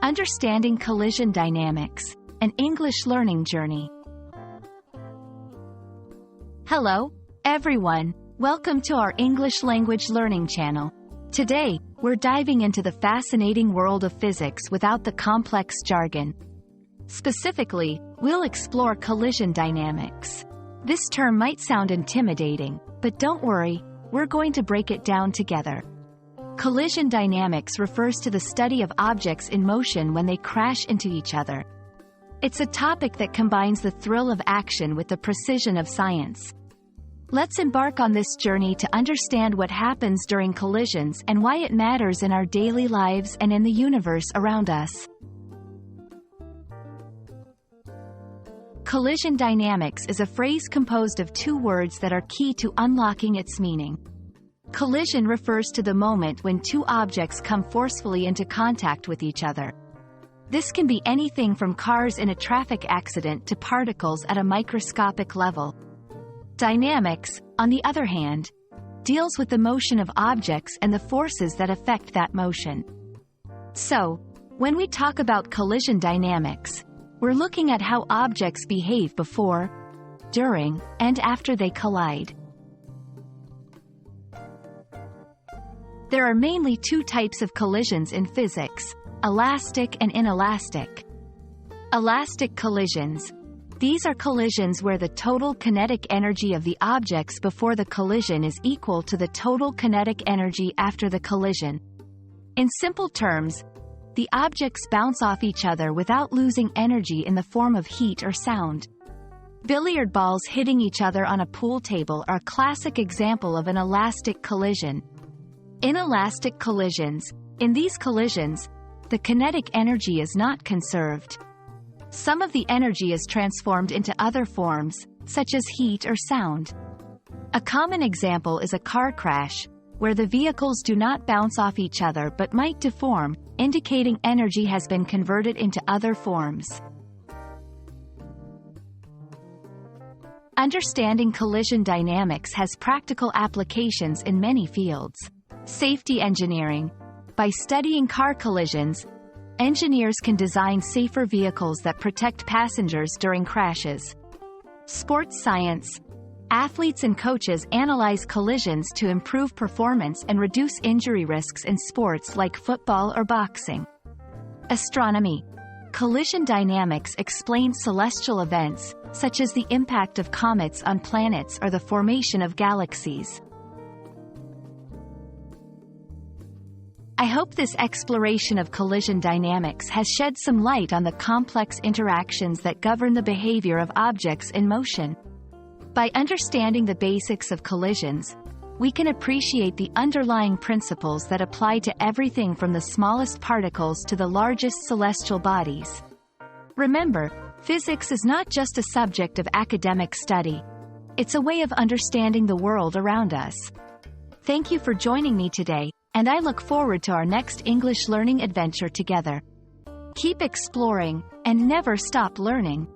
Understanding collision dynamics, an English learning journey. Hello, everyone. Welcome to our English language learning channel. Today, we're diving into the fascinating world of physics without the complex jargon. Specifically, we'll explore collision dynamics. This term might sound intimidating, but don't worry, we're going to break it down together. Collision dynamics refers to the study of objects in motion when they crash into each other. It's a topic that combines the thrill of action with the precision of science. Let's embark on this journey to understand what happens during collisions and why it matters in our daily lives and in the universe around us. Collision dynamics is a phrase composed of two words that are key to unlocking its meaning. Collision refers to the moment when two objects come forcefully into contact with each other. This can be anything from cars in a traffic accident to particles at a microscopic level. Dynamics, on the other hand, deals with the motion of objects and the forces that affect that motion. So, when we talk about collision dynamics, we're looking at how objects behave before, during, and after they collide. There are mainly two types of collisions in physics: elastic and inelastic. Elastic collisions. These are collisions where the total kinetic energy of the objects before the collision is equal to the total kinetic energy after the collision. In simple terms, the objects bounce off each other without losing energy in the form of heat or sound. Billiard balls hitting each other on a pool table are a classic example of an elastic collision. Inelastic collisions. In these collisions, the kinetic energy is not conserved. Some of the energy is transformed into other forms, such as heat or sound. A common example is a car crash, where the vehicles do not bounce off each other but might deform, indicating energy has been converted into other forms. Understanding collision dynamics has practical applications in many fields. Safety engineering. By studying car collisions, engineers can design safer vehicles that protect passengers during crashes. Sports science. Athletes and coaches analyze collisions to improve performance and reduce injury risks in sports like football or boxing. Astronomy. Collision dynamics explains celestial events, such as the impact of comets on planets or the formation of galaxies. I hope this exploration of collision dynamics has shed some light on the complex interactions that govern the behavior of objects in motion. By understanding the basics of collisions, we can appreciate the underlying principles that apply to everything from the smallest particles to the largest celestial bodies. Remember, physics is not just a subject of academic study. It's a way of understanding the world around us. Thank you for joining me today, and I look forward to our next English learning adventure together. Keep exploring, and never stop learning.